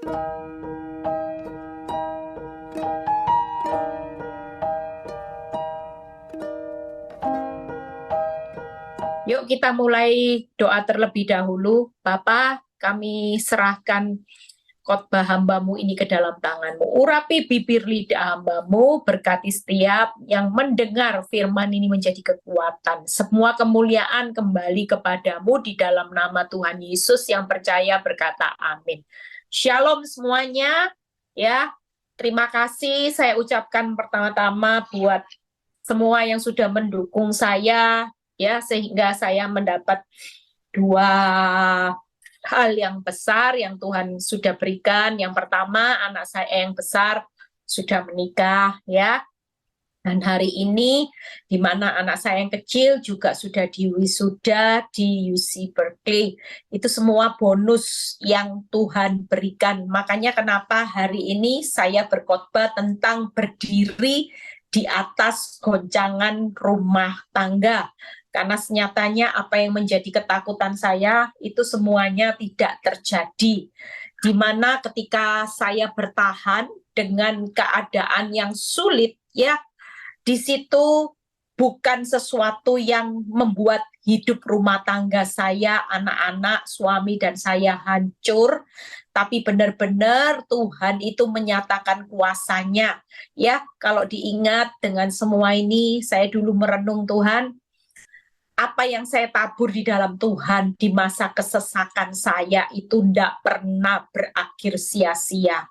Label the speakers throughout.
Speaker 1: Yuk kita mulai doa terlebih dahulu. Bapa, kami serahkan khotbah hamba-Mu ini ke dalam tangan-Mu. Urapi bibir lidah hamba-Mu, berkati setiap yang mendengar firman ini menjadi kekuatan. Semua kemuliaan kembali kepadamu di dalam nama Tuhan Yesus yang percaya berkata amin. Shalom semuanya. Ya, terima kasih saya ucapkan pertama-tama buat semua yang sudah mendukung saya, ya, sehingga saya mendapat dua hal yang besar yang Tuhan sudah berikan. Yang pertama, anak saya yang besar sudah menikah, ya. Dan hari ini, di mana anak saya yang kecil juga sudah diwisuda di UC Berkeley. Itu semua bonus yang Tuhan berikan. Makanya kenapa hari ini saya berkhotbah tentang berdiri di atas goncangan rumah tangga. Karena senyatanya apa yang menjadi ketakutan saya itu semuanya tidak terjadi. Di mana ketika saya bertahan dengan keadaan yang sulit, ya, di situ bukan sesuatu yang membuat hidup rumah tangga saya, anak-anak, suami, dan saya hancur, tapi benar-benar Tuhan itu menyatakan kuasanya. Ya, kalau diingat dengan semua ini, saya dulu merenung Tuhan, apa yang saya tabur di dalam Tuhan di masa kesesakan saya itu tidak pernah berakhir sia-sia.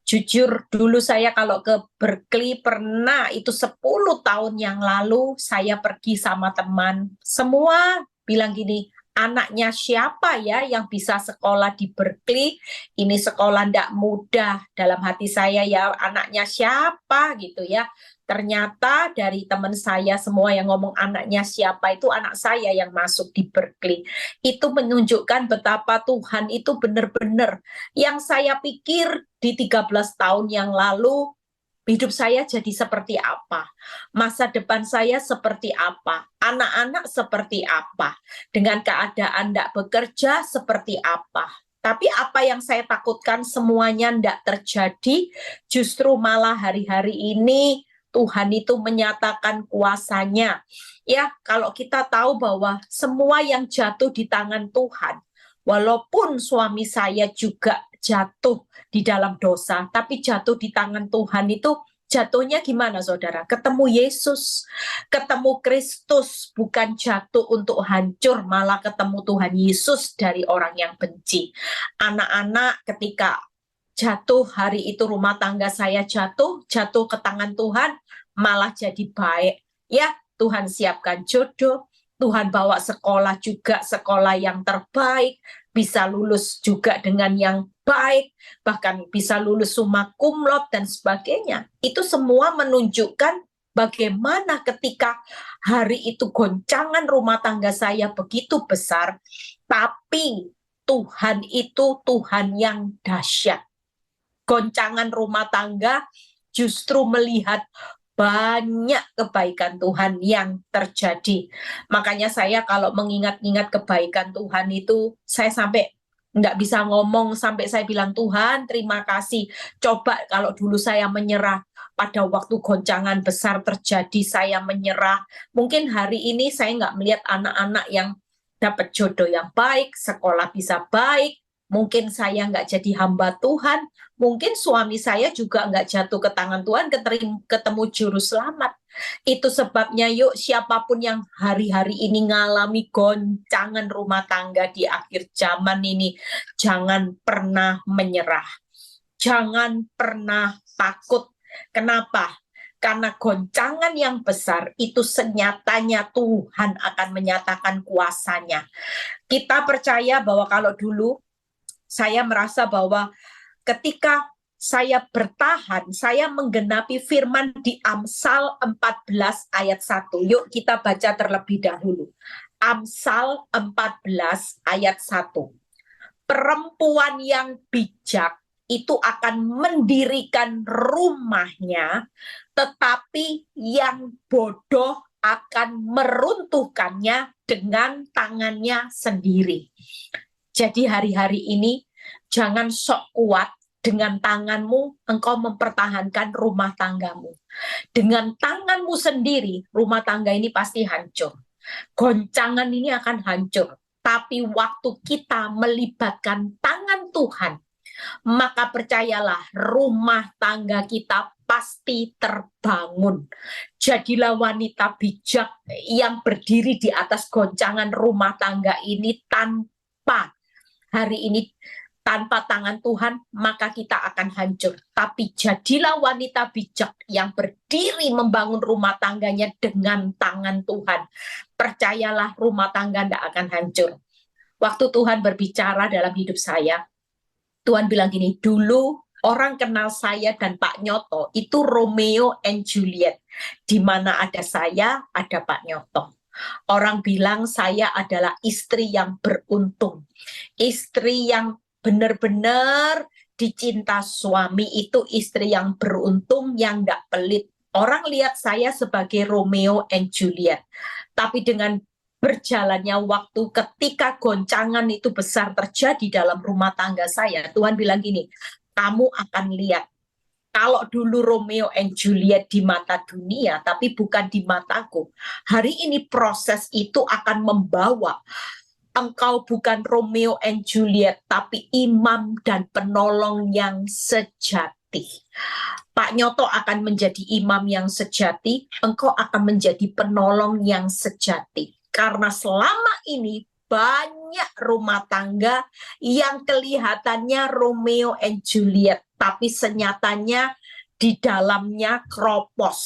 Speaker 1: Jujur, dulu saya kalau ke Berkeley pernah, itu 10 tahun yang lalu, saya pergi sama teman. Semua bilang gini, anaknya siapa ya yang bisa sekolah di Berkeley? Ini sekolah tidak mudah. Dalam hati saya ya, anaknya siapa gitu ya. Ternyata dari teman saya semua yang ngomong anaknya siapa itu anak saya yang masuk di Berkeley. Itu menunjukkan betapa Tuhan itu benar-benar yang saya pikir di 13 tahun yang lalu hidup saya jadi seperti apa, masa depan saya seperti apa, anak-anak seperti apa, dengan keadaan tidak bekerja seperti apa. Tapi apa yang saya takutkan semuanya tidak terjadi, justru malah hari-hari ini Tuhan itu menyatakan kuasanya. Ya, kalau kita tahu bahwa semua yang jatuh di tangan Tuhan, walaupun suami saya juga jatuh di dalam dosa, tapi jatuh di tangan Tuhan itu jatuhnya gimana saudara? Ketemu Yesus, ketemu Kristus, bukan jatuh untuk hancur, malah ketemu Tuhan Yesus dari orang yang benci. Anak-anak ketika jatuh hari itu rumah tangga saya jatuh ke tangan Tuhan, malah jadi baik. Ya, Tuhan siapkan jodoh, Tuhan bawa sekolah juga sekolah yang terbaik, bisa lulus juga dengan yang baik, bahkan bisa lulus summa cum laude dan sebagainya. Itu semua menunjukkan bagaimana ketika hari itu goncangan rumah tangga saya begitu besar, tapi Tuhan itu Tuhan yang dahsyat. Goncangan rumah tangga justru melihat banyak kebaikan Tuhan yang terjadi. Makanya saya kalau mengingat-ingat kebaikan Tuhan itu, saya sampai nggak bisa ngomong, sampai saya bilang, Tuhan terima kasih. Coba kalau dulu saya menyerah, pada waktu goncangan besar terjadi saya menyerah. Mungkin hari ini saya nggak melihat anak-anak yang dapat jodoh yang baik, sekolah bisa baik, mungkin saya nggak jadi hamba Tuhan, mungkin suami saya juga nggak jatuh ke tangan Tuhan, ketemu juru selamat. Itu sebabnya yuk siapapun yang hari-hari ini ngalami goncangan rumah tangga di akhir zaman ini, jangan pernah menyerah. Jangan pernah takut. Kenapa? Karena goncangan yang besar itu senyatanya Tuhan akan menyatakan kuasanya. Kita percaya bahwa kalau dulu saya merasa bahwa ketika saya bertahan, saya menggenapi firman di Amsal 14 ayat 1. Yuk kita baca terlebih dahulu. Amsal 14 ayat 1. Perempuan yang bijak itu akan mendirikan rumahnya, tetapi yang bodoh akan meruntuhkannya dengan tangannya sendiri. Jadi hari-hari ini jangan sok kuat, dengan tanganmu engkau mempertahankan rumah tanggamu. Dengan tanganmu sendiri, rumah tangga ini pasti hancur. Goncangan ini akan hancur. Tapi waktu kita melibatkan tangan Tuhan, maka percayalah rumah tangga kita pasti terbangun. Jadilah wanita bijak yang berdiri di atas goncangan rumah tangga ini tanpa hari ini, tanpa tangan Tuhan, maka kita akan hancur. Tapi jadilah wanita bijak yang berdiri membangun rumah tangganya dengan tangan Tuhan. Percayalah rumah tangga tidak akan hancur. Waktu Tuhan berbicara dalam hidup saya, Tuhan bilang gini, dulu orang kenal saya dan Pak Nyoto itu Romeo and Juliet. Di mana ada saya, ada Pak Nyoto. Orang bilang saya adalah istri yang beruntung. Istri yang benar-benar dicinta suami, itu istri yang beruntung, yang tidak pelit. Orang lihat saya sebagai Romeo and Juliet. Tapi dengan berjalannya waktu, ketika goncangan itu besar terjadi dalam rumah tangga saya, Tuhan bilang gini, kamu akan lihat, kalau dulu Romeo and Juliet di mata dunia, tapi bukan di mataku. Hari ini proses itu akan membawa engkau bukan Romeo and Juliet, tapi imam dan penolong yang sejati. Pak Nyoto akan menjadi imam yang sejati, engkau akan menjadi penolong yang sejati. Karena selama ini banyak rumah tangga yang kelihatannya Romeo and Juliet, tapi senyatanya di dalamnya kropos,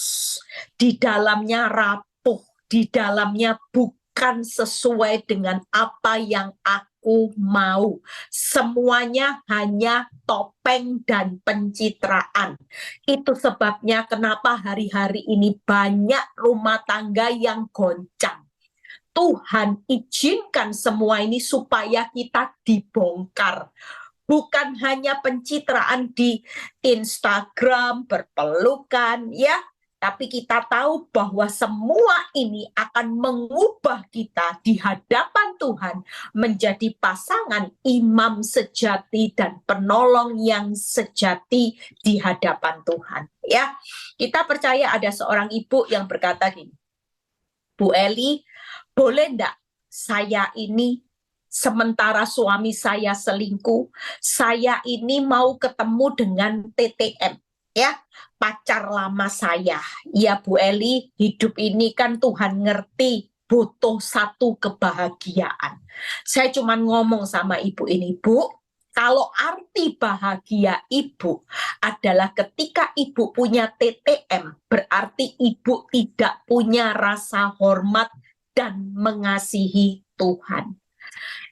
Speaker 1: di dalamnya rapuh, di dalamnya bukan sesuai dengan apa yang aku mau. Semuanya hanya topeng dan pencitraan. Itu sebabnya kenapa hari-hari ini banyak rumah tangga yang goncang. Tuhan izinkan semua ini supaya kita dibongkar. Bukan hanya pencitraan di Instagram, berpelukan, ya. Tapi kita tahu bahwa semua ini akan mengubah kita di hadapan Tuhan menjadi pasangan imam sejati dan penolong yang sejati di hadapan Tuhan. Ya, kita percaya ada seorang ibu yang berkata gini, Bu Eli, boleh enggak saya ini sementara suami saya selingkuh, saya ini mau ketemu dengan TTM, ya, pacar lama saya. Ya Bu Eli, hidup ini kan Tuhan ngerti butuh satu kebahagiaan. Saya cuma ngomong sama ibu ini, Bu, kalau arti bahagia ibu adalah ketika ibu punya TTM, berarti ibu tidak punya rasa hormat dan mengasihi Tuhan.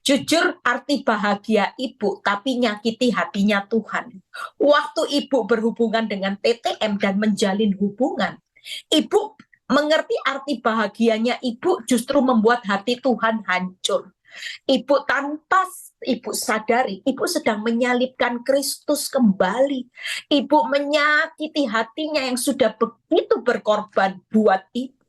Speaker 1: Jujur, arti bahagia ibu tapi nyakiti hatinya Tuhan. Waktu ibu berhubungan dengan TTM dan menjalin hubungan, ibu mengerti arti bahagianya ibu justru membuat hati Tuhan hancur. Ibu tanpa ibu sadari, ibu sedang menyalibkan Kristus kembali. Ibu menyakiti hatinya yang sudah begitu berkorban buat ibu.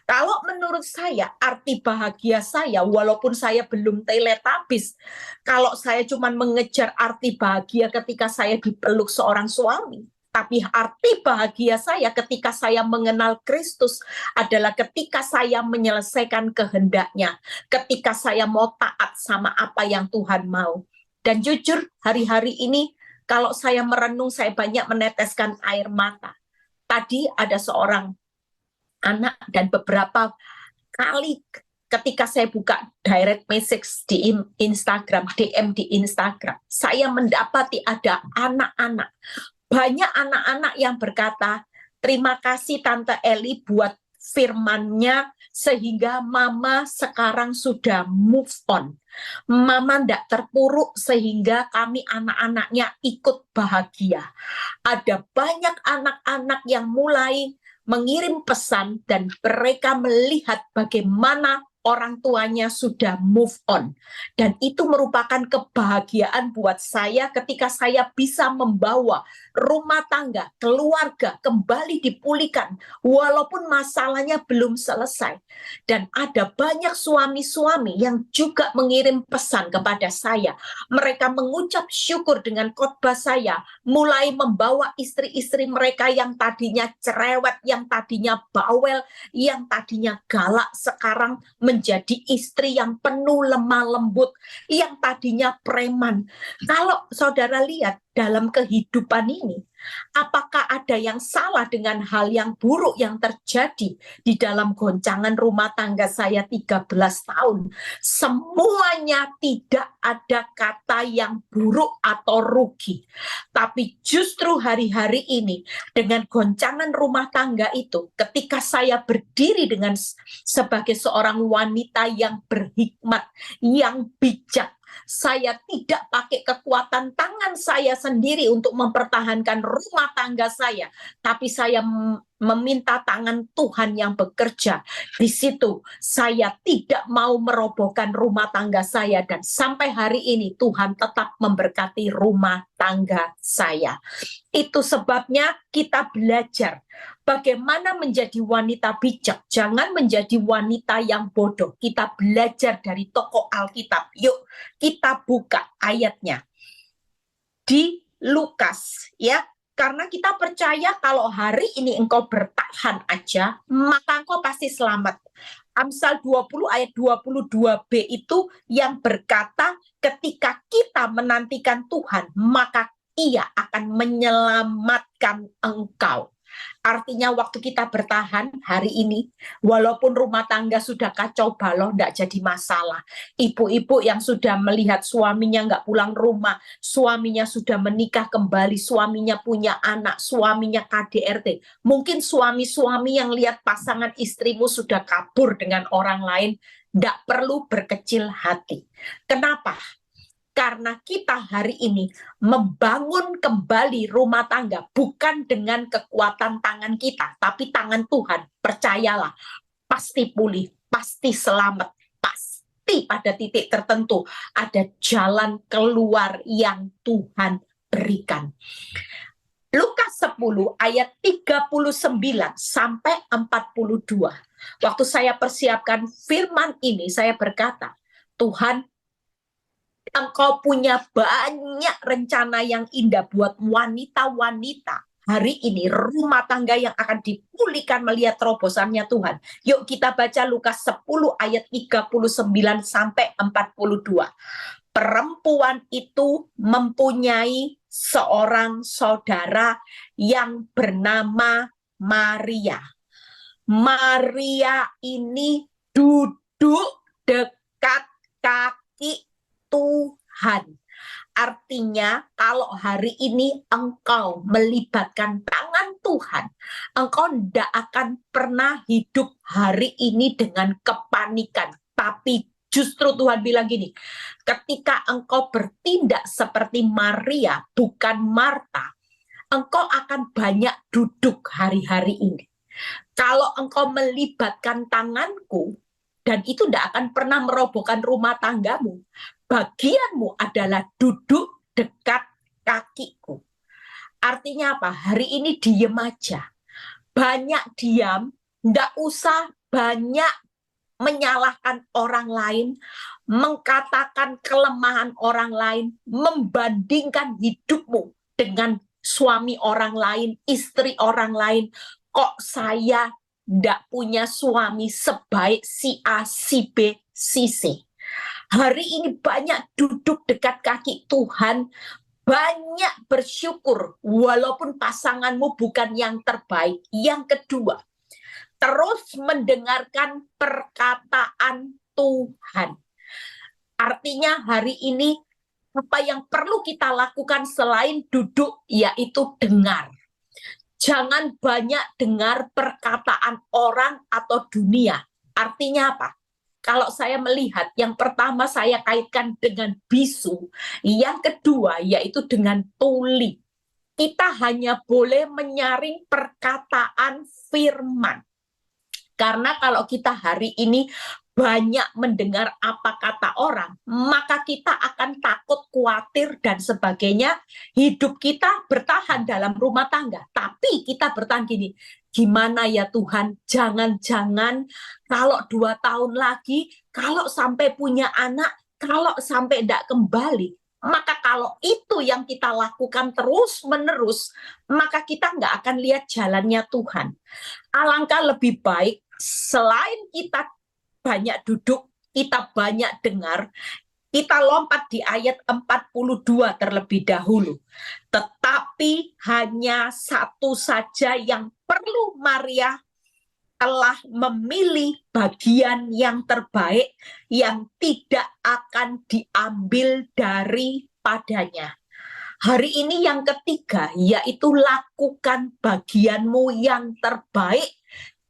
Speaker 1: Kalau menurut saya, arti bahagia saya, walaupun saya belum teletabis, kalau saya cuma mengejar arti bahagia ketika saya dipeluk seorang suami, tapi arti bahagia saya ketika saya mengenal Kristus adalah ketika saya menyelesaikan kehendaknya, ketika saya mau taat sama apa yang Tuhan mau. Dan jujur, hari-hari ini kalau saya merenung, saya banyak meneteskan air mata. Tadi ada seorang anak dan beberapa kali ketika saya buka direct message di Instagram, DM di Instagram, saya mendapati ada anak-anak, banyak anak-anak yang berkata, terima kasih Tante Eli buat firman-Nya sehingga Mama sekarang sudah move on. Mama tidak terpuruk sehingga kami anak-anaknya ikut bahagia. Ada banyak anak-anak yang mulai mengirim pesan dan mereka melihat bagaimana orang tuanya sudah move on. Dan itu merupakan kebahagiaan buat saya ketika saya bisa membawa rumah tangga, keluarga kembali dipulihkan walaupun masalahnya belum selesai. Dan ada banyak suami-suami yang juga mengirim pesan kepada saya. Mereka mengucap syukur dengan khotbah saya, mulai membawa istri-istri mereka yang tadinya cerewet, yang tadinya bawel, yang tadinya galak, sekarang menjadi istri yang penuh lemah lembut, yang tadinya preman. Kalau saudara lihat dalam kehidupan ini, apakah ada yang salah dengan hal yang buruk yang terjadi di dalam goncangan rumah tangga saya 13 tahun? Semuanya tidak ada kata yang buruk atau rugi. Tapi justru hari-hari ini dengan goncangan rumah tangga itu, ketika saya berdiri dengan sebagai seorang wanita yang berhikmat, yang bijak, saya tidak pakai kekuatan tangan saya sendiri untuk mempertahankan rumah tangga saya, tapi saya meminta tangan Tuhan yang bekerja. Di situ saya tidak mau merobohkan rumah tangga saya, dan sampai hari ini Tuhan tetap memberkati rumah tangga saya. Itu sebabnya kita belajar bagaimana menjadi wanita bijak. Jangan menjadi wanita yang bodoh. Kita belajar dari tokoh Alkitab. Yuk kita buka ayatnya di Lukas, ya. Karena kita percaya kalau hari ini engkau bertahan aja, maka engkau pasti selamat. Amsal 20 ayat 22b itu yang berkata, ketika kita menantikan Tuhan, maka Ia akan menyelamatkan engkau. Artinya waktu kita bertahan hari ini, walaupun rumah tangga sudah kacau balau, enggak jadi masalah. Ibu-ibu yang sudah melihat suaminya enggak pulang rumah, suaminya sudah menikah kembali, suaminya punya anak, suaminya KDRT. Mungkin suami-suami yang lihat pasangan istrimu sudah kabur dengan orang lain, enggak perlu berkecil hati. Kenapa? Karena kita hari ini membangun kembali rumah tangga bukan dengan kekuatan tangan kita, tapi tangan Tuhan. Percayalah, pasti pulih, pasti selamat, pasti pada titik tertentu ada jalan keluar yang Tuhan berikan. Lukas 10 ayat 39 sampai 42. Waktu saya persiapkan firman ini, saya berkata, Tuhan, Engkau punya banyak rencana yang indah buat wanita-wanita hari ini, rumah tangga yang akan dipulihkan melihat terobosannya Tuhan. Yuk kita baca Lukas 10 ayat 39 sampai 42. Perempuan itu mempunyai seorang saudara yang bernama Maria. Maria ini duduk dekat kaki Tuhan. Artinya kalau hari ini engkau melibatkan tangan Tuhan, engkau tidak akan pernah hidup hari ini dengan kepanikan. Tapi justru Tuhan bilang gini, ketika engkau bertindak seperti Maria, bukan Marta, engkau akan banyak duduk hari-hari ini. Kalau engkau melibatkan tanganku, dan itu tidak akan pernah merobohkan rumah tanggamu, bagianmu adalah duduk dekat kakiku. Artinya apa? Hari ini diem aja. Banyak diam, nggak usah banyak menyalahkan orang lain, mengkatakan kelemahan orang lain, membandingkan hidupmu dengan suami orang lain, istri orang lain. Kok saya nggak punya suami sebaik si A, si B, si C. Hari ini banyak duduk dekat kaki Tuhan, banyak bersyukur walaupun pasanganmu bukan yang terbaik. Yang kedua, terus mendengarkan perkataan Tuhan. Artinya hari ini apa yang perlu kita lakukan selain duduk, yaitu dengar. Jangan banyak dengar perkataan orang atau dunia. Artinya apa? Kalau saya melihat, yang pertama saya kaitkan dengan bisu, yang kedua yaitu dengan tuli. Kita hanya boleh menyaring perkataan firman. Karena kalau kita hari ini banyak mendengar apa kata orang, maka kita akan takut, khawatir, dan sebagainya. Hidup kita bertahan dalam rumah tangga. Tapi kita bertahan gini, gimana ya Tuhan, jangan-jangan kalau 2 tahun lagi, kalau sampai punya anak, kalau sampai tidak kembali, maka kalau itu yang kita lakukan terus-menerus, maka kita nggak akan lihat jalannya Tuhan. Alangkah lebih baik, selain kita banyak duduk, kita banyak dengar, kita lompat di ayat 42 terlebih dahulu. Tetapi hanya satu saja yang perlu Maria telah memilih bagian yang terbaik yang tidak akan diambil daripadanya. Hari ini yang ketiga, yaitu lakukan bagianmu yang terbaik.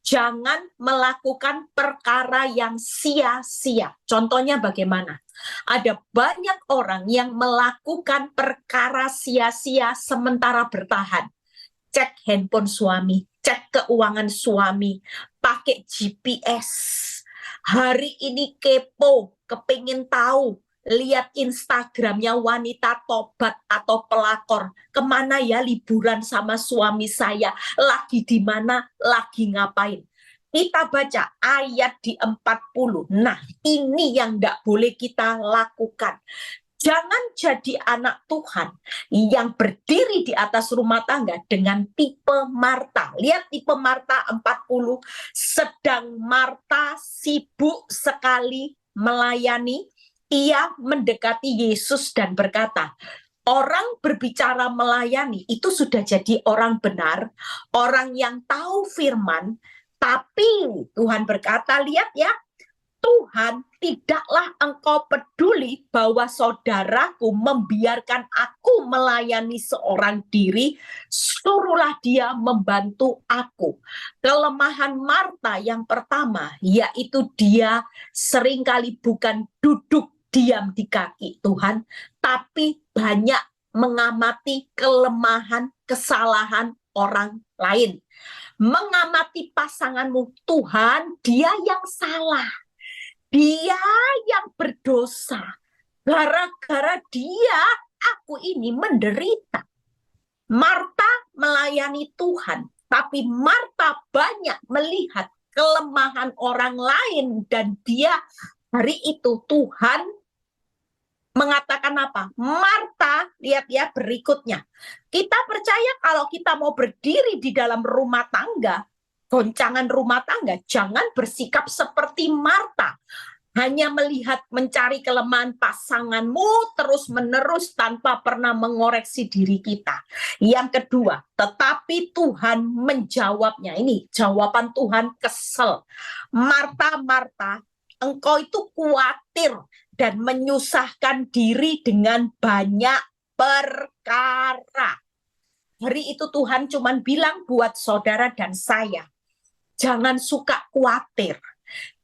Speaker 1: Jangan melakukan perkara yang sia-sia. Contohnya bagaimana? Ada banyak orang yang melakukan perkara sia-sia sementara bertahan. Cek handphone suami, cek keuangan suami, pakai GPS. Hari ini kepo, kepingin tahu, lihat Instagramnya wanita tobat atau pelakor. Kemana ya liburan sama suami saya? Lagi di mana? Lagi ngapain? Kita baca ayat di 40. Nah, ini yang tidak boleh kita lakukan. Jangan jadi anak Tuhan yang berdiri di atas rumah tangga dengan tipe Marta. Lihat tipe Marta 40. Sedang Marta sibuk sekali melayani, ia mendekati Yesus dan berkata, orang berbicara melayani itu sudah jadi orang benar, orang yang tahu firman, tapi Tuhan berkata, lihat ya, Tuhan, tidaklah engkau peduli bahwa saudaraku membiarkan aku melayani seorang diri, suruhlah dia membantu aku. Kelemahan Marta yang pertama, yaitu dia seringkali bukan duduk diam di kaki Tuhan, tapi banyak mengamati kelemahan, kesalahan orang lain. Mengamati pasanganmu, Tuhan, dia yang salah. Dia yang berdosa. Gara-gara dia, aku ini menderita. Marta melayani Tuhan, tapi Marta banyak melihat kelemahan orang lain, dan dia hari itu Tuhan mengatakan apa? Marta, lihat ya berikutnya. Kita percaya kalau kita mau berdiri di dalam rumah tangga, goncangan rumah tangga, jangan bersikap seperti Marta. Hanya melihat mencari kelemahan pasanganmu terus-menerus tanpa pernah mengoreksi diri kita. Yang kedua, tetapi Tuhan menjawabnya. Ini jawaban Tuhan kesel. Marta, Marta, engkau itu khawatir dan menyusahkan diri dengan banyak perkara. Hari itu Tuhan cuma bilang buat saudara dan saya, jangan suka khawatir.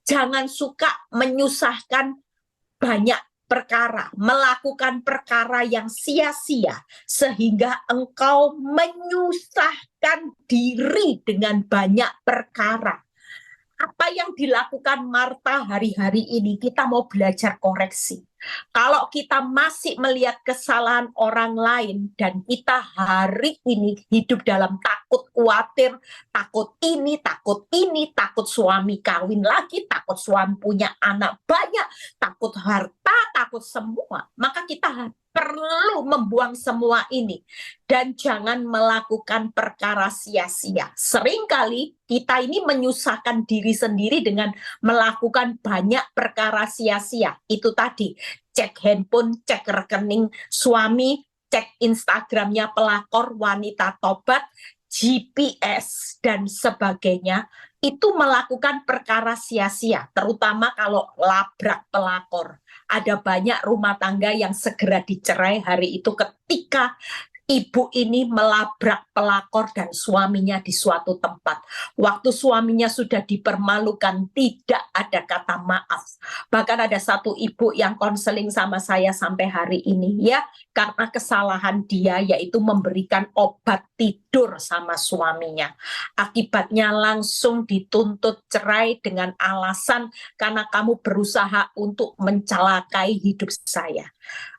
Speaker 1: Jangan suka menyusahkan banyak perkara, melakukan perkara yang sia-sia, sehingga engkau menyusahkan diri dengan banyak perkara. Apa yang dilakukan Marta hari-hari ini, kita mau belajar koreksi. Kalau kita masih melihat kesalahan orang lain dan kita hari ini hidup dalam takut, khawatir, takut ini, takut suami kawin lagi, takut suami punya anak banyak, takut harta, takut semua, maka kita perlu membuang semua ini dan jangan melakukan perkara sia-sia. Seringkali kita ini menyusahkan diri sendiri dengan melakukan banyak perkara sia-sia. Itu tadi, cek handphone, cek rekening suami, cek Instagramnya pelakor, wanita tobat, GPS, dan sebagainya. Itu melakukan perkara sia-sia, terutama kalau labrak pelakor. Ada banyak rumah tangga yang segera dicerai hari itu ketika ibu ini melabrak pelakor dan suaminya di suatu tempat. Waktu suaminya sudah dipermalukan, tidak ada kata maaf. Bahkan ada satu ibu yang konseling sama saya sampai hari ini, ya, karena kesalahan dia yaitu memberikan obat tidur sama suaminya. Akibatnya langsung dituntut cerai dengan alasan karena kamu berusaha untuk mencelakai hidup saya.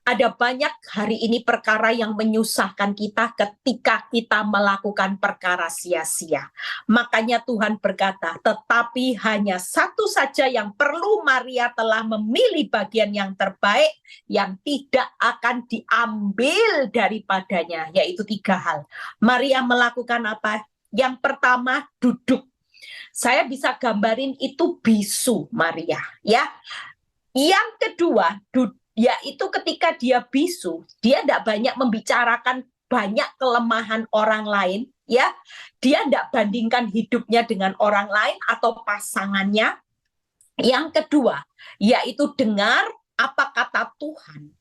Speaker 1: Ada banyak hari ini perkara yang menyusahkan kita ketika kita melakukan perkara sia-sia. Makanya Tuhan berkata, tetapi hanya satu saja yang perlu, Maria telah memilih bagian yang terbaik yang tidak akan diambil daripadanya, yaitu 3 hal. Maria melakukan apa? Yang pertama, duduk. Saya bisa gambarin itu bisu Maria, ya. Yang kedua, yaitu ketika dia bisu, dia tidak banyak membicarakan banyak kelemahan orang lain, ya. Dia tidak bandingkan hidupnya dengan orang lain atau pasangannya. Yang kedua, yaitu dengar apa kata Tuhan.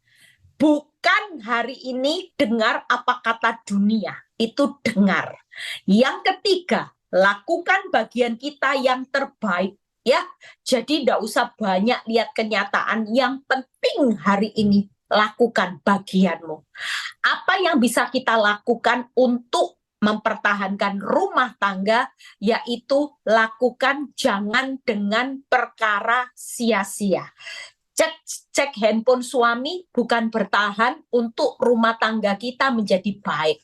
Speaker 1: Bukan hari ini dengar apa kata dunia, itu dengar. Yang ketiga, lakukan bagian kita yang terbaik. Ya, jadi tidak usah banyak lihat kenyataan. Yang penting hari ini lakukan bagianmu. Apa yang bisa kita lakukan untuk mempertahankan rumah tangga, yaitu lakukan jangan dengan perkara sia-sia. Cek handphone suami bukan bertahan untuk rumah tangga kita menjadi baik.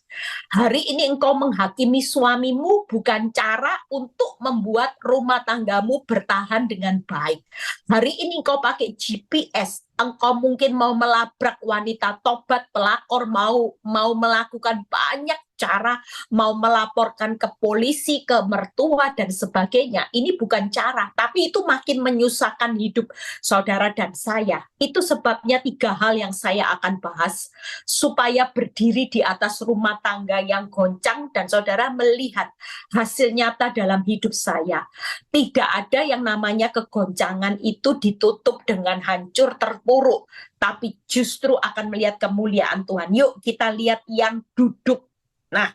Speaker 1: Hari ini engkau menghakimi suamimu bukan cara untuk membuat rumah tanggamu bertahan dengan baik. Hari ini engkau pakai GPS, engkau mungkin mau melabrak wanita tobat, pelakor, mau melakukan banyak cara, mau melaporkan ke polisi, ke mertua dan sebagainya. Ini bukan cara, tapi itu makin menyusahkan hidup saudara dan saya. Itu sebabnya 3 hal yang saya akan bahas supaya berdiri di atas rumah tangga yang goncang dan saudara melihat hasil nyata dalam hidup saya. Tidak ada yang namanya kegoncangan itu ditutup dengan hancur terpuruk, tapi justru akan melihat kemuliaan Tuhan. Yuk kita lihat yang duduk. Nah,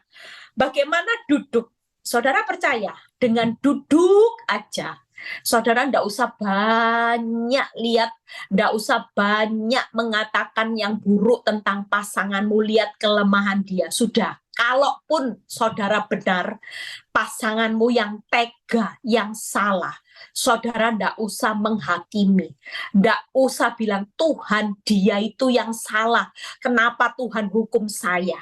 Speaker 1: bagaimana duduk? Saudara percaya dengan duduk aja, saudara ndak usah banyak lihat, ndak usah banyak mengatakan yang buruk tentang pasanganmu, lihat kelemahan dia. Sudah, kalaupun saudara benar, pasanganmu yang tega, yang salah, saudara ndak usah menghakimi, ndak usah bilang Tuhan dia itu yang salah, kenapa Tuhan hukum saya.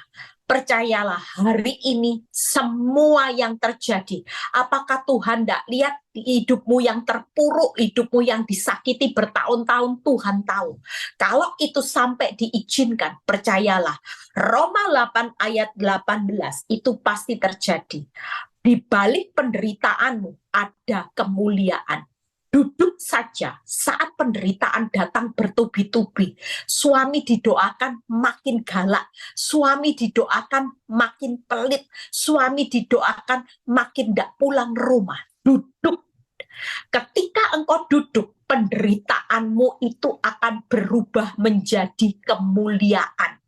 Speaker 1: Percayalah hari ini semua yang terjadi, apakah Tuhan tidak lihat hidupmu yang terpuruk, hidupmu yang disakiti bertahun-tahun, Tuhan tahu. Kalau itu sampai diizinkan, percayalah, Roma 8 ayat 18 itu pasti terjadi. Di balik penderitaanmu ada kemuliaan. Duduk saja saat penderitaan datang bertubi-tubi. Suami didoakan makin galak, suami didoakan makin pelit, suami didoakan makin tidak pulang rumah. Duduk. Ketika engkau duduk, penderitaanmu itu akan berubah menjadi kemuliaan.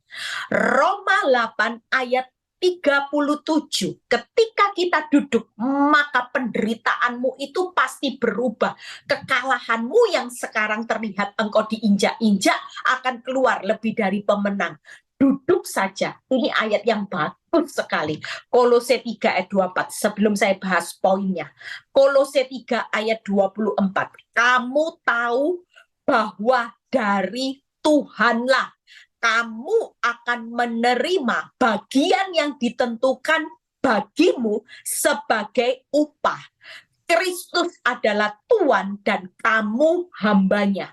Speaker 1: Roma 8 ayat 37, ketika kita duduk, maka penderitaanmu itu pasti berubah. Kekalahanmu yang sekarang terlihat engkau diinjak-injak akan keluar lebih dari pemenang. Duduk saja, ini ayat yang bagus sekali. Kolose 3 ayat 24, sebelum saya bahas poinnya. Kolose 3 ayat 24, kamu tahu bahwa dari Tuhanlah kamu akan menerima bagian yang ditentukan bagimu sebagai upah. Kristus adalah Tuhan dan kamu hambanya.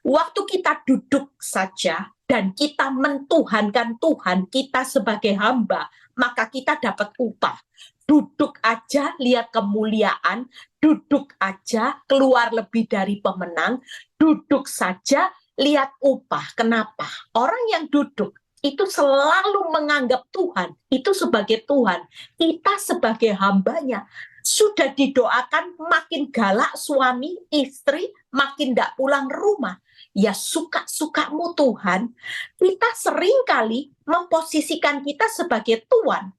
Speaker 1: Waktu kita duduk saja dan kita mentuhankan Tuhan kita sebagai hamba, maka kita dapat upah. Duduk aja lihat kemuliaan, duduk aja keluar lebih dari pemenang, duduk saja lihat upah. Kenapa? Orang yang duduk itu selalu menganggap Tuhan itu sebagai Tuhan, kita sebagai hambanya. Sudah didoakan makin galak suami, istri, makin tidak pulang rumah. ya suka-sukamu Tuhan, kita seringkali memposisikan kita sebagai tuan.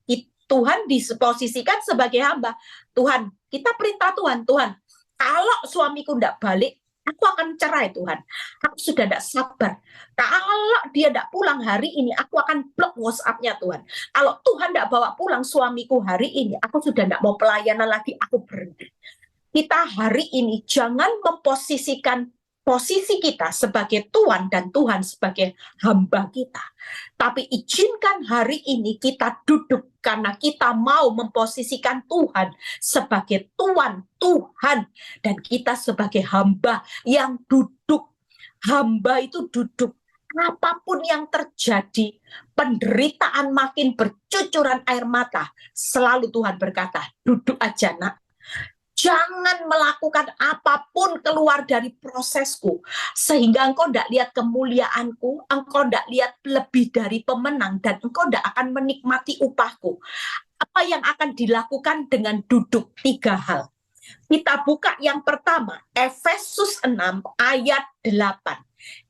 Speaker 1: Tuhan disposisikan sebagai hamba. Tuhan, kita perintah Tuhan, Tuhan, kalau suamiku tidak balik, aku akan cerai Tuhan. Aku sudah tidak sabar. Kalau dia tidak pulang hari ini, aku akan blok WhatsApp-nya Tuhan. Kalau Tuhan tidak bawa pulang suamiku hari ini, aku sudah tidak mau pelayanan lagi, aku berhenti. Kita hari ini jangan memposisikan posisi kita sebagai Tuhan dan Tuhan sebagai hamba kita. Tapi izinkan hari ini kita duduk karena kita mau memposisikan Tuhan sebagai Tuhan, Tuhan, dan kita sebagai hamba yang duduk. Hamba itu duduk. Apapun yang terjadi, penderitaan makin bercucuran air mata, selalu Tuhan berkata, duduk aja nak. Jangan melakukan apapun keluar dari prosesku, sehingga engkau tidak lihat kemuliaanku, engkau tidak lihat lebih dari pemenang, dan engkau tidak akan menikmati upahku. Apa yang akan dilakukan dengan duduk? 3 hal. Kita buka yang pertama, Efesus 6 ayat 8.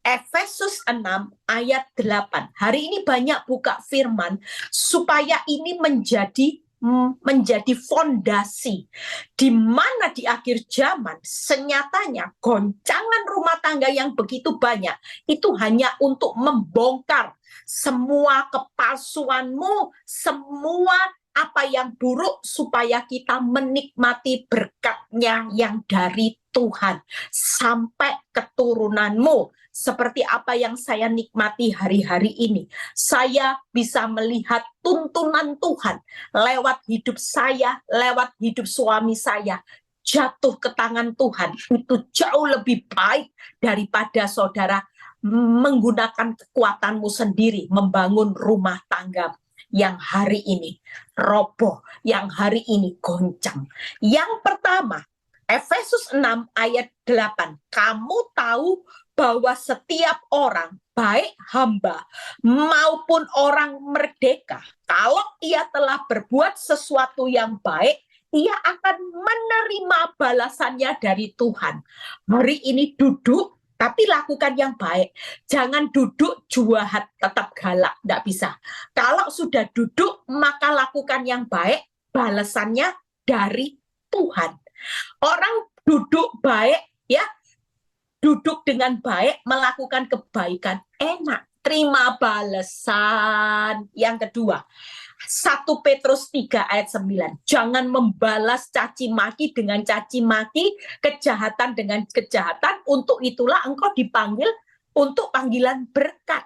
Speaker 1: Efesus 6 ayat 8. Hari ini banyak buka firman, supaya ini menjadi fondasi, di mana di akhir zaman senyatanya goncangan rumah tangga yang begitu banyak itu hanya untuk membongkar semua kepalsuanmu, semua apa yang buruk, supaya kita menikmati berkatnya yang dari Tuhan sampai keturunanmu. Seperti apa yang saya nikmati hari-hari ini. Saya bisa melihat tuntunan Tuhan lewat hidup saya, lewat hidup suami saya. Jatuh ke tangan Tuhan itu jauh lebih baik daripada saudara menggunakan kekuatanmu sendiri membangun rumah tangga yang hari ini roboh, yang hari ini goncang. Yang pertama, Efesus 6 ayat 8. Kamu tahu bahwa setiap orang, baik hamba maupun orang merdeka, kalau ia telah berbuat sesuatu yang baik, ia akan menerima balasannya dari Tuhan. Hari ini duduk, tapi lakukan yang baik. Jangan duduk juahat, tetap galak, tidak bisa. Kalau sudah duduk, maka lakukan yang baik, balasannya dari Tuhan. Orang duduk baik, ya, duduk dengan baik, melakukan kebaikan, enak, terima balasan. Yang kedua, 1 Petrus 3 ayat 9. Jangan membalas caci maki dengan caci maki, kejahatan dengan kejahatan. Untuk itulah engkau dipanggil untuk panggilan berkat.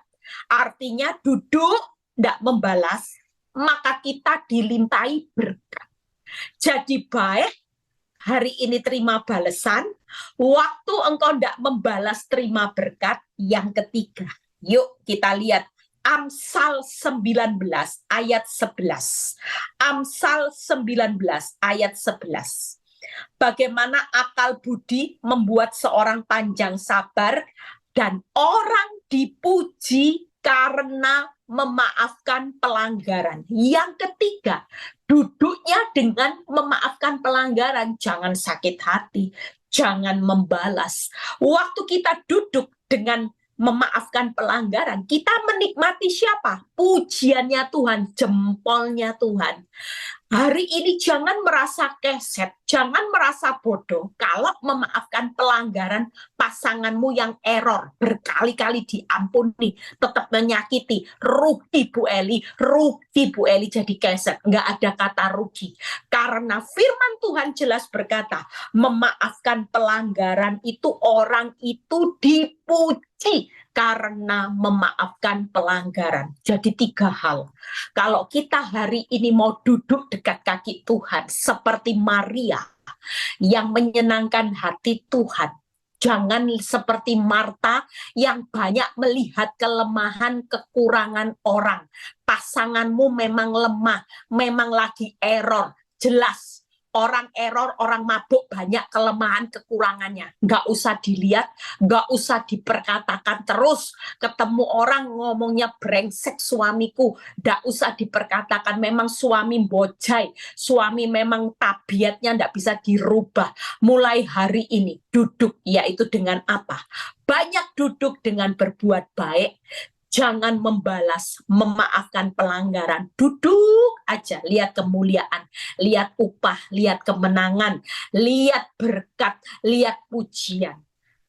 Speaker 1: Artinya duduk, tidak membalas, maka kita dilintai berkat. Jadi baik, hari ini terima balasan, waktu engkau tidak membalas terima berkat. Yang ketiga, yuk kita lihat Amsal 19 ayat 11. Amsal 19 ayat 11. Bagaimana akal budi membuat seorang panjang sabar, dan orang dipuji karena memaafkan pelanggaran. Yang ketiga, duduknya dengan memaafkan pelanggaran. Jangan sakit hati, jangan membalas. Waktu kita duduk dengan memaafkan pelanggaran, kita menikmati siapa? Pujiannya Tuhan, jempolnya Tuhan. Hari ini jangan merasa keset, jangan merasa bodoh kalau memaafkan pelanggaran pasanganmu yang error, berkali-kali diampuni, tetap menyakiti. Rugi Bu Eli jadi keset. Nggak ada kata rugi. Karena firman Tuhan jelas berkata, memaafkan pelanggaran itu orang itu dipuji karena memaafkan pelanggaran. Jadi 3 hal. Kalau kita hari ini mau duduk dekat kaki Tuhan seperti Maria yang menyenangkan hati Tuhan, jangan seperti Marta yang banyak melihat kelemahan, kekurangan orang. Pasanganmu memang lemah, memang lagi error, jelas Orang error, orang mabuk banyak kelemahan kekurangannya. Nggak usah dilihat, nggak usah diperkatakan terus. Ketemu orang ngomongnya brengsek suamiku, nggak usah diperkatakan. Memang suami bojai, suami memang tabiatnya nggak bisa dirubah. Mulai hari ini duduk, yaitu dengan apa? Banyak duduk dengan berbuat baik. Jangan membalas, memaafkan pelanggaran. Duduk aja, lihat kemuliaan, lihat upah, lihat kemenangan, lihat berkat, lihat pujian.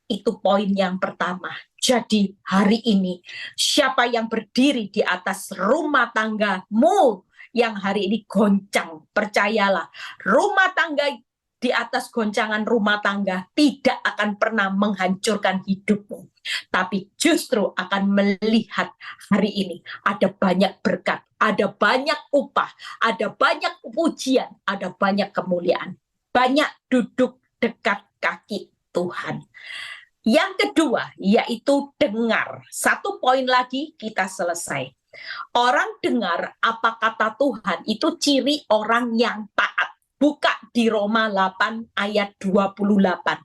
Speaker 1: Itu poin yang pertama. Jadi hari ini, siapa yang berdiri di atas rumah tanggamu yang hari ini goncang, percayalah, rumah tangga di atas goncangan rumah tangga tidak akan pernah menghancurkan hidupmu, tapi justru akan melihat hari ini ada banyak berkat, ada banyak upah, ada banyak pujian, ada banyak kemuliaan, banyak duduk dekat kaki Tuhan. Yang kedua, yaitu dengar. Satu poin lagi kita selesai. Orang dengar apa kata Tuhan itu ciri orang yang taat. Buka di Roma 8 ayat 28.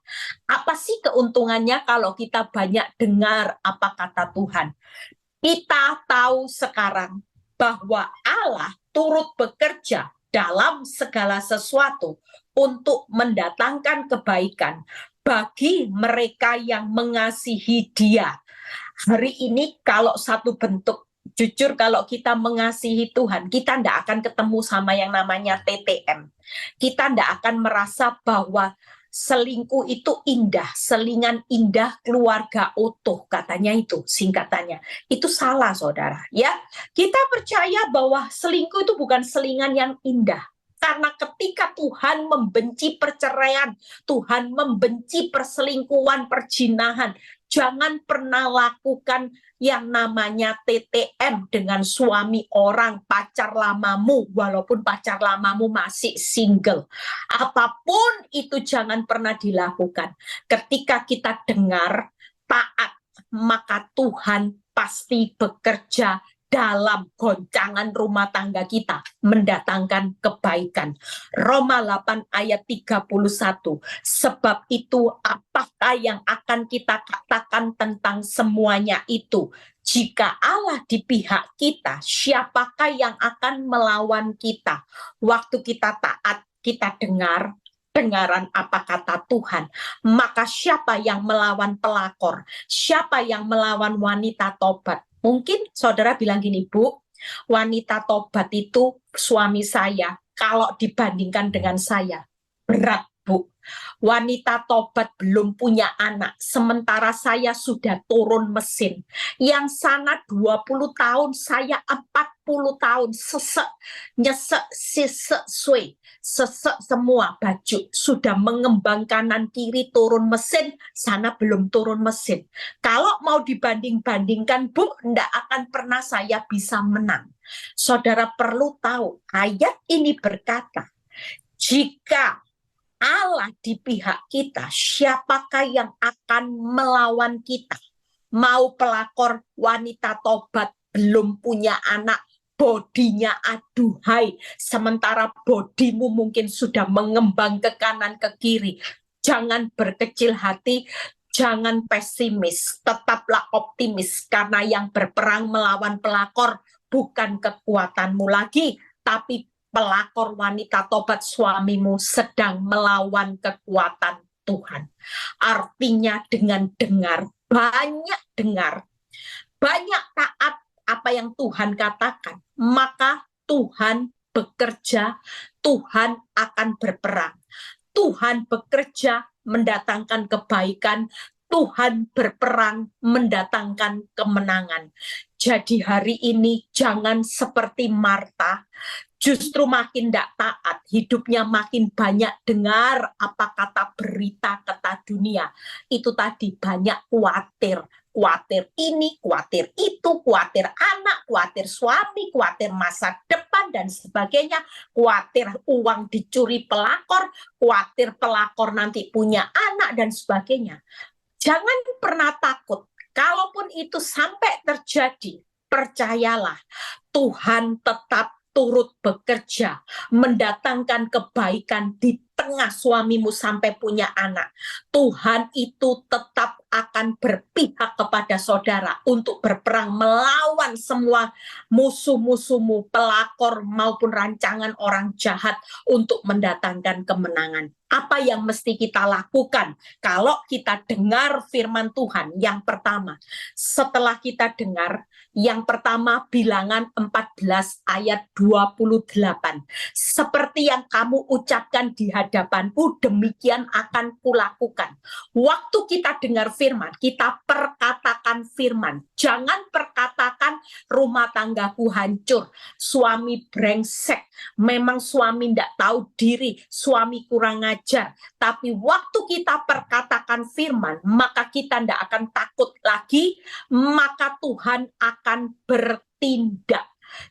Speaker 1: Apa sih keuntungannya kalau kita banyak dengar apa kata Tuhan? Kita tahu sekarang bahwa Allah turut bekerja dalam segala sesuatu untuk mendatangkan kebaikan bagi mereka yang mengasihi Dia. Hari ini kalau satu bentuk, jujur kalau kita mengasihi Tuhan, kita tidak akan ketemu sama yang namanya TTM. Kita tidak akan merasa bahwa selingkuh itu indah, selingan indah, keluarga utuh, katanya itu singkatannya. Itu salah, saudara. Ya, kita percaya bahwa selingkuh itu bukan selingan yang indah. Karena ketika Tuhan membenci perceraian, Tuhan membenci perselingkuhan, perjinahan, jangan pernah lakukan yang namanya TTM dengan suami orang, pacar lamamu, walaupun pacar lamamu masih single. Apapun itu jangan pernah dilakukan. Ketika kita dengar taat, maka Tuhan pasti bekerja dalam goncangan rumah tangga kita, mendatangkan kebaikan. Roma 8 ayat 31. Sebab itu apakah yang akan kita katakan tentang semuanya itu? Jika Allah di pihak kita, siapakah yang akan melawan kita? Waktu kita taat, kita dengaran apa kata Tuhan, maka siapa yang melawan pelakor? Siapa yang melawan wanita tobat? Mungkin saudara bilang gini, Bu, wanita tobat itu suami saya, kalau dibandingkan dengan saya, berat, Bu. Wanita tobat belum punya anak, sementara saya sudah turun mesin. Yang sana 20 tahun, saya 40 tahun, sesek, nyesek, sisek, sue. Sesek semua baju, sudah mengembang kanan kiri turun mesin, sana belum turun mesin. Kalau mau dibanding-bandingkan, Bu, tidak akan pernah saya bisa menang. Saudara perlu tahu, ayat ini berkata, jika Allah di pihak kita, siapakah yang akan melawan kita? Mau pelakor, wanita tobat, belum punya anak, bodinya aduhai, sementara bodimu mungkin sudah mengembang ke kanan ke kiri. Jangan berkecil hati, jangan pesimis, tetaplah optimis, karena yang berperang melawan pelakor bukan kekuatanmu lagi, tapi pelakor wanita tobat suamimu sedang melawan kekuatan Tuhan. Artinya dengan dengar, banyak taat apa yang Tuhan katakan, maka Tuhan bekerja, Tuhan akan berperang. Tuhan bekerja mendatangkan kebaikan, Tuhan berperang mendatangkan kemenangan. Jadi hari ini jangan seperti Marta, justru makin tidak taat, hidupnya makin banyak dengar apa kata berita, kata dunia. Itu tadi banyak khawatir ini, khawatir itu, khawatir anak, khawatir suami, khawatir masa depan, dan sebagainya. Khawatir uang dicuri pelakor, khawatir pelakor nanti punya anak, dan sebagainya. Jangan pernah takut. Kalaupun itu sampai terjadi, percayalah, Tuhan tetap turut bekerja, mendatangkan kebaikan di tengah suamimu sampai punya anak, Tuhan itu tetap akan berpihak kepada saudara untuk berperang melawan semua musuh-musuhmu, pelakor maupun rancangan orang jahat untuk mendatangkan kemenangan. Apa yang mesti kita lakukan kalau kita dengar firman Tuhan? Yang pertama, setelah kita dengar, yang pertama Bilangan 14 ayat 28. Seperti yang kamu ucapkan di hadapanku, demikian akan kulakukan. Waktu kita dengar firman, kita perkatakan firman. Jangan perkatakan rumah tanggaku hancur, suami brengsek, memang suami tidak tahu diri, suami kurang ajar. Tapi waktu kita perkatakan firman, maka kita tidak akan takut lagi, maka Tuhan akan bertindak.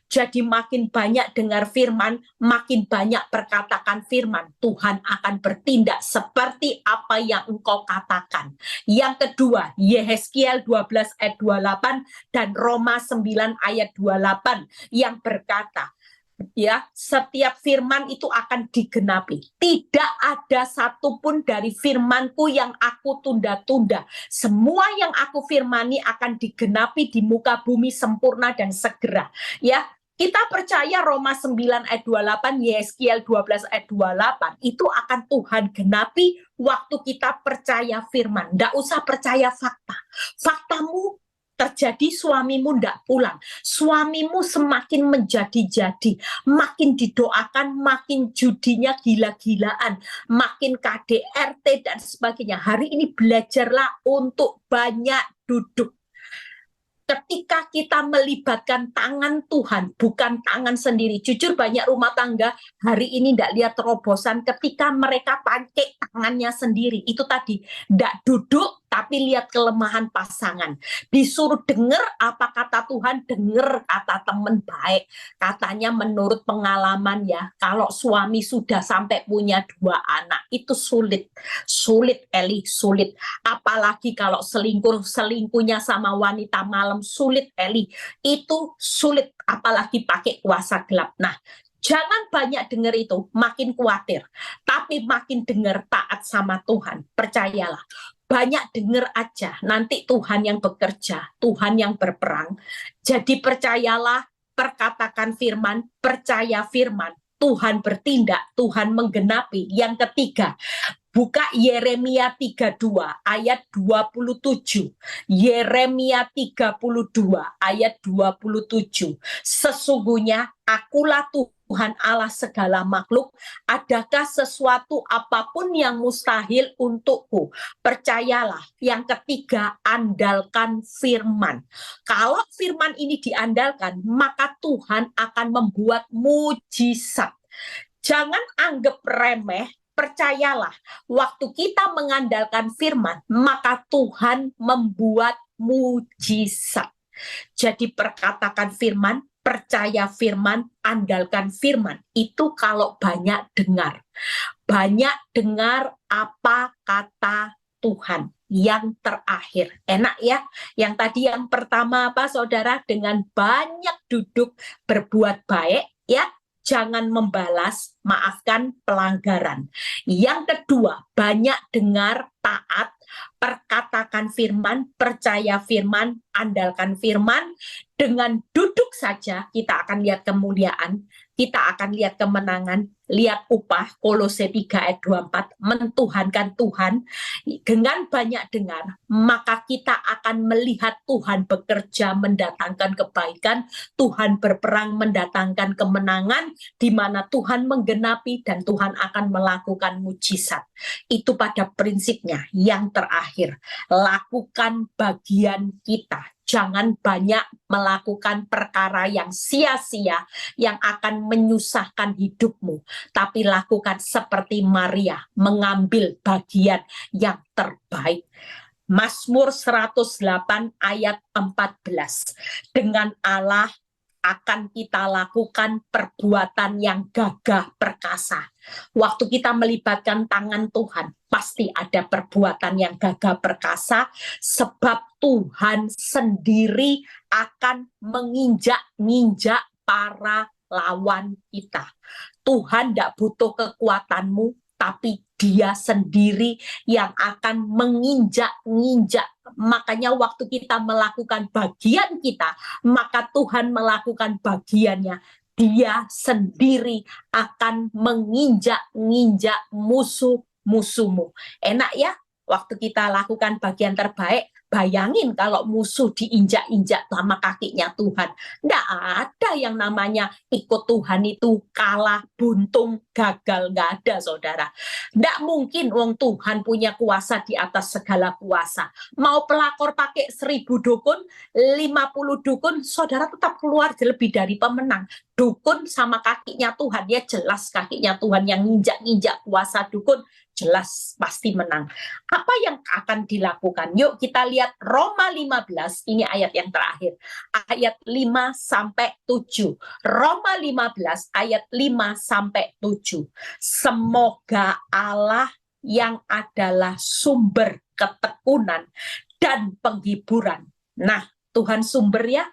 Speaker 1: Jadi makin banyak dengar firman, makin banyak perkatakan firman, Tuhan akan bertindak seperti apa yang engkau katakan. Yang kedua, Yehezkiel 12 ayat 28 dan Roma 9 ayat 28 yang berkata, ya, setiap firman itu akan digenapi. Tidak ada satupun dari firmanku yang aku tunda-tunda. Semua yang aku firmani akan digenapi di muka bumi sempurna dan segera. Ya, kita percaya Roma 9 ayat 28, Yehezkiel 12 ayat 28 itu akan Tuhan genapi waktu kita percaya firman. Nggak usah percaya fakta. Faktamu terjadi, suamimu ndak pulang, suamimu semakin menjadi-jadi, makin didoakan, makin judinya gila-gilaan, makin KDRT dan sebagainya. Hari ini belajarlah untuk banyak duduk. Ketika kita melibatkan tangan Tuhan, bukan tangan sendiri. Jujur banyak rumah tangga hari ini tidak lihat terobosan ketika mereka pakai tangannya sendiri. Itu tadi, tidak duduk tapi lihat kelemahan pasangan. Disuruh dengar apa kata Tuhan, dengar kata teman baik. Katanya menurut pengalaman ya, kalau suami sudah sampai punya 2 anak, itu sulit. Sulit, Eli, sulit. Apalagi kalau selingkuhnya sama wanita malam, sulit, Eli. Itu sulit, apalagi pakai kuasa gelap. Nah, jangan banyak dengar itu, makin khawatir. Tapi makin dengar taat sama Tuhan. Percayalah, banyak dengar aja, nanti Tuhan yang bekerja, Tuhan yang berperang. Jadi percayalah, perkatakan firman, percaya firman, Tuhan bertindak, Tuhan menggenapi. Yang ketiga, buka Yeremia 32 ayat 27. Yeremia 32 ayat 27. Sesungguhnya akulah Tuhan Allah segala makhluk, adakah sesuatu apapun yang mustahil untukku? Percayalah. Yang ketiga, andalkan firman. Kalau firman ini diandalkan, maka Tuhan akan membuat mujizat. Jangan anggap remeh. Percayalah, waktu kita mengandalkan firman, maka Tuhan membuat mujizat. Jadi perkatakan firman, percaya firman, andalkan firman. Itu kalau banyak dengar. Banyak dengar apa kata Tuhan. Yang terakhir, enak ya. Yang tadi yang pertama apa saudara? Dengan banyak duduk berbuat baik ya. Jangan membalas, maafkan pelanggaran. Yang kedua, banyak dengar, taat, perkatakan firman, percaya firman, andalkan firman. Dengan duduk saja kita akan lihat kemuliaan, kita akan lihat kemenangan, lihat upah. Kolose 3 ayat 24, mentuhankan Tuhan. Dengan banyak dengar, maka kita akan melihat Tuhan bekerja mendatangkan kebaikan, Tuhan berperang mendatangkan kemenangan, di mana Tuhan menggenapi dan Tuhan akan melakukan mujizat. Itu pada prinsipnya. Yang terakhir, lakukan bagian kita. Jangan banyak melakukan perkara yang sia-sia, yang akan menyusahkan hidupmu. Tapi lakukan seperti Maria, mengambil bagian yang terbaik. Mazmur 108 ayat 14. Dengan Allah akan kita lakukan perbuatan yang gagah perkasa. Waktu kita melibatkan tangan Tuhan, pasti ada perbuatan yang gagah perkasa, sebab Tuhan sendiri akan menginjak-injak para lawan kita. Tuhan tidak butuh kekuatanmu, tapi Dia sendiri yang akan menginjak-injak. Makanya waktu kita melakukan bagian kita, maka Tuhan melakukan bagiannya. Dia sendiri akan menginjak-injak musuh-musuhmu. Enak ya, waktu kita lakukan bagian terbaik, bayangin kalau musuh diinjak-injak sama kakinya Tuhan. Nggak ada yang namanya ikut Tuhan itu kalah, buntung, gagal. Nggak ada, saudara. Nggak mungkin wong Tuhan punya kuasa di atas segala kuasa. Mau pelakor pakai 1000 dukun, 50 dukun, saudara tetap keluar lebih dari pemenang. Dukun sama kakinya Tuhan, ya jelas kakinya Tuhan yang nginjak-nginjak kuasa dukun, jelas pasti menang. Apa yang akan dilakukan? Yuk kita lihat Roma 15, ini ayat yang terakhir. Ayat 5-7. Roma 15 ayat 5-7. Semoga Allah yang adalah sumber ketekunan dan penghiburan. Nah, Tuhan sumber ya.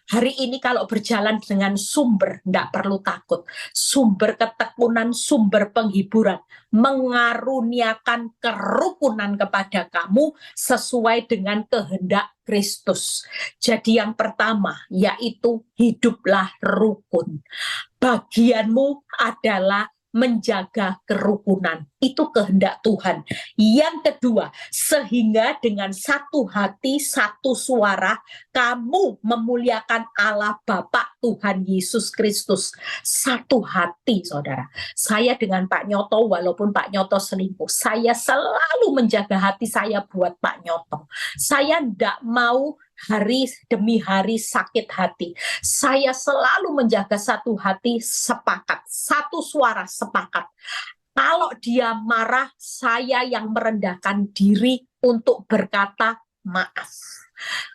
Speaker 1: Hari ini kalau berjalan dengan sumber, tidak perlu takut. Sumber ketekunan, sumber penghiburan, mengaruniakan kerukunan kepada kamu sesuai dengan kehendak Kristus. Jadi yang pertama, yaitu hiduplah rukun. Bagianmu adalah menjaga kerukunan. Itu kehendak Tuhan. Yang kedua, sehingga dengan satu hati, satu suara, kamu memuliakan Allah Bapa Tuhan Yesus Kristus. Satu hati, saudara. Saya dengan Pak Nyoto, walaupun Pak Nyoto selingkuh, saya selalu menjaga hati saya buat Pak Nyoto. Saya tidak mau hari demi hari sakit hati. Saya selalu menjaga satu hati, sepakat. Satu suara, sepakat. Kalau dia marah, saya yang merendahkan diri untuk berkata maaf.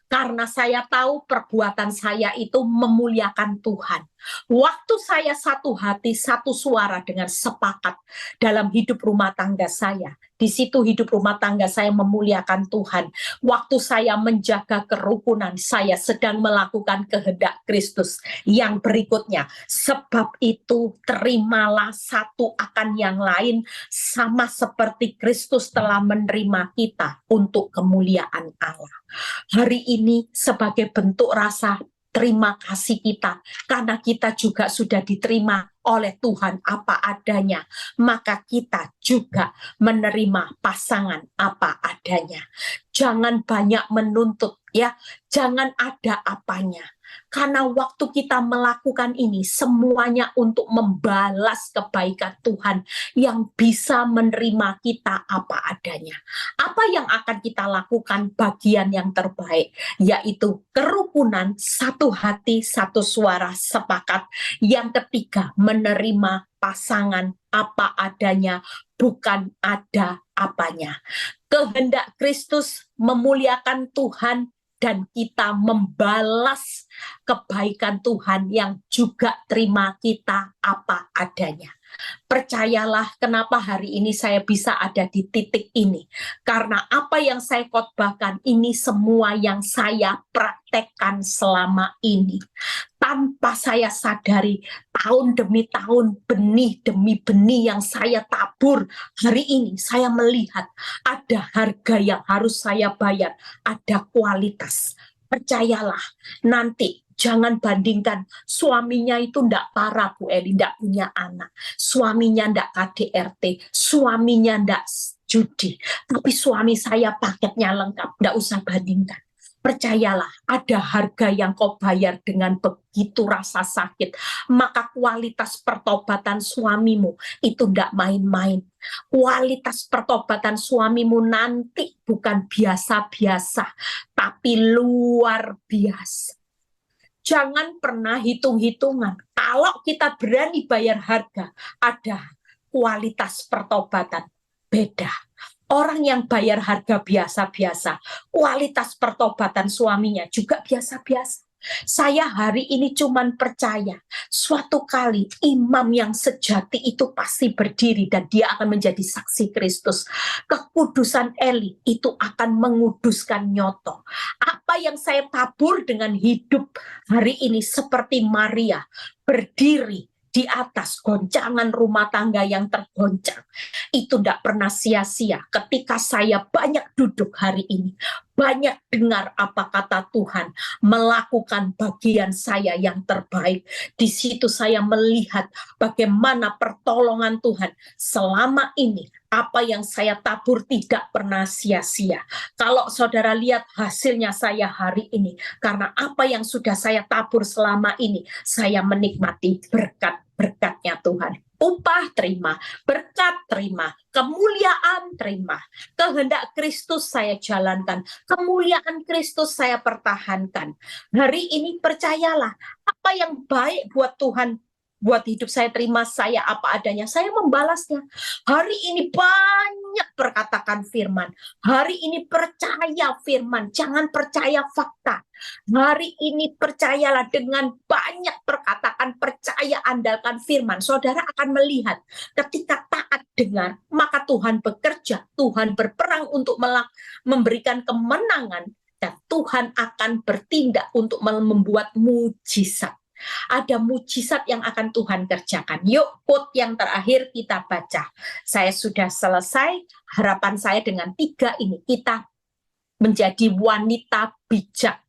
Speaker 1: Karena saya tahu perbuatan saya itu memuliakan Tuhan. Waktu saya satu hati, satu suara dengan sepakat dalam hidup rumah tangga saya, di situ hidup rumah tangga saya memuliakan Tuhan. Waktu saya menjaga kerukunan, saya sedang melakukan kehendak Kristus. Yang berikutnya, sebab itu terimalah satu akan yang lain, sama seperti Kristus telah menerima kita untuk kemuliaan Allah. Hari ini sebagai bentuk rasa terima kasih kita, karena kita juga sudah diterima oleh Tuhan apa adanya, maka kita juga menerima pasangan apa adanya. Jangan banyak menuntut ya, jangan ada apanya. Karena waktu kita melakukan ini semuanya untuk membalas kebaikan Tuhan yang bisa menerima kita apa adanya. Apa yang akan kita lakukan bagian yang terbaik, yaitu kerukunan, satu hati, satu suara, sepakat. Yang ketiga, menerima pasangan apa adanya, bukan ada apanya. Kehendak Kristus memuliakan Tuhan, dan kita membalas kebaikan Tuhan yang juga terima kita apa adanya. Percayalah kenapa hari ini saya bisa ada di titik ini. Karena apa yang saya khotbahkan ini semua yang saya praktekkan selama ini. Tanpa saya sadari, tahun demi tahun, benih demi benih yang saya tabur, hari ini saya melihat ada harga yang harus saya bayar, ada kualitas. Percayalah, nanti jangan bandingkan suaminya itu ndak parah Bu Eli, ndak punya anak, suaminya ndak KDRT, suaminya ndak judi, tapi suami saya paketnya lengkap, ndak usah bandingkan. Percayalah, ada harga yang kau bayar dengan begitu rasa sakit, maka kualitas pertobatan suamimu itu ndak main-main. Kualitas pertobatan suamimu nanti bukan biasa-biasa, tapi luar biasa. Jangan pernah hitung-hitungan. Kalau kita berani bayar harga, ada kualitas pertobatan beda. Orang yang bayar harga biasa-biasa, kualitas pertobatan suaminya juga biasa-biasa. Saya hari ini cuman percaya suatu kali imam yang sejati itu pasti berdiri dan dia akan menjadi saksi Kristus. Kekudusan Eli itu akan menguduskan Nyoto. Apa yang saya tabur dengan hidup hari ini seperti Maria berdiri di atas goncangan rumah tangga yang tergoncang. Itu tidak pernah sia-sia ketika saya banyak duduk hari ini. Banyak dengar apa kata Tuhan, melakukan bagian saya yang terbaik. Di situ saya melihat bagaimana pertolongan Tuhan selama ini. Apa yang saya tabur tidak pernah sia-sia. Kalau saudara lihat hasilnya saya hari ini, karena apa yang sudah saya tabur selama ini, saya menikmati berkat-berkatnya Tuhan. Upah terima, berkat terima, kemuliaan terima, kehendak Kristus saya jalankan, kemuliaan Kristus saya pertahankan. Hari ini percayalah, apa yang baik buat Tuhan, buat hidup saya, terima saya apa adanya, saya membalasnya. Hari ini banyak perkatakan firman, hari ini percaya firman, jangan percaya fakta. Hari ini percayalah dengan banyak perkataan, percaya, andalkan firman. Saudara akan melihat ketika taat dengar, maka Tuhan bekerja, Tuhan berperang untuk memberikan kemenangan, dan Tuhan akan bertindak untuk membuat mujizat. Ada mujizat yang akan Tuhan kerjakan. Yuk, quote yang terakhir kita baca. Saya sudah selesai. Harapan saya dengan 3 ini, kita menjadi wanita bijak.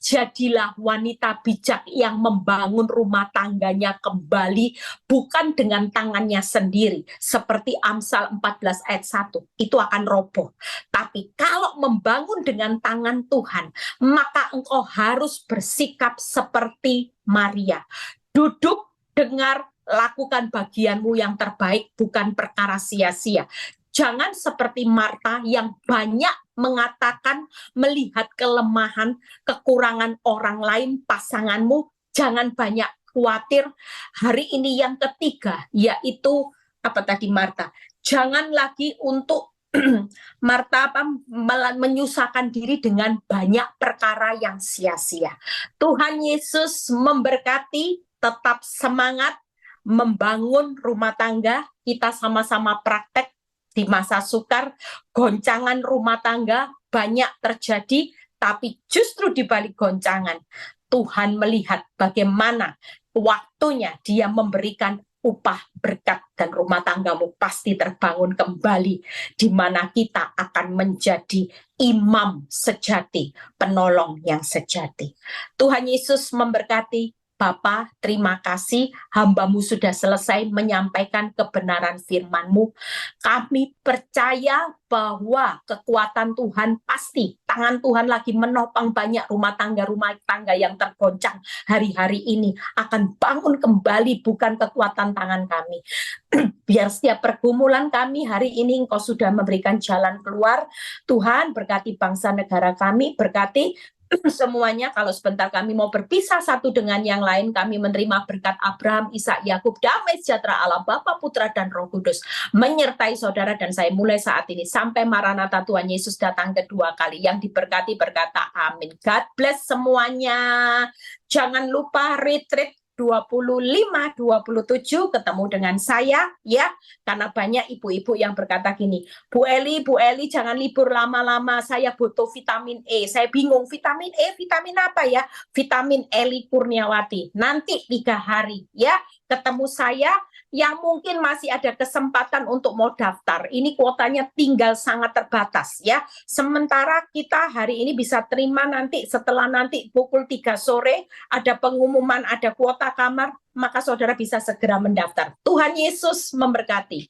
Speaker 1: Jadilah wanita bijak yang membangun rumah tangganya kembali, bukan dengan tangannya sendiri. Seperti Amsal 14 ayat 1, itu akan roboh. Tapi kalau membangun dengan tangan Tuhan, maka engkau harus bersikap seperti Maria. Duduk, dengar, lakukan bagianmu yang terbaik, bukan perkara sia-sia. Jangan seperti Marta yang banyak mengatakan, melihat kelemahan, kekurangan orang lain, pasanganmu. Jangan banyak khawatir. Hari ini yang ketiga, yaitu apa tadi Marta? Jangan lagi untuk Marta menyusahkan diri dengan banyak perkara yang sia-sia. Tuhan Yesus memberkati, tetap semangat membangun rumah tangga. Kita sama-sama praktek. Di masa sukar, goncangan rumah tangga banyak terjadi, tapi justru di balik goncangan, Tuhan melihat bagaimana waktunya Dia memberikan upah berkat, dan rumah tanggamu pasti terbangun kembali, di mana kita akan menjadi imam sejati, penolong yang sejati. Tuhan Yesus memberkati. Bapa, terima kasih hamba-Mu sudah selesai menyampaikan kebenaran firman-Mu. Kami percaya bahwa kekuatan Tuhan pasti, tangan Tuhan lagi menopang banyak rumah tangga yang tergoncang hari-hari ini akan bangun kembali, bukan kekuatan tangan kami. Biar setiap pergumulan kami hari ini Engkau sudah memberikan jalan keluar. Tuhan berkati bangsa negara kami, berkati semuanya. Kalau sebentar kami mau berpisah satu dengan yang lain, kami menerima berkat Abraham, Ishak, Yakub, damai sejahtera Allah Bapa, Putra dan Roh Kudus menyertai saudara dan saya mulai saat ini sampai Maranatha Tuhan Yesus datang kedua kali. Yang diberkati berkata amin. God bless semuanya. Jangan lupa retreat 25-27 ketemu dengan saya ya, karena banyak ibu-ibu yang berkata gini, Bu Eli jangan libur lama-lama, saya butuh vitamin E. Saya bingung, vitamin E, vitamin apa ya? Vitamin Eli Kurniawati. Nanti 3 hari ya ketemu saya. Yang mungkin masih ada kesempatan untuk mau daftar, ini kuotanya tinggal sangat terbatas ya. Sementara kita hari ini bisa terima nanti, setelah nanti pukul 3 sore ada pengumuman, ada kuota kamar, maka saudara bisa segera mendaftar. Tuhan Yesus memberkati.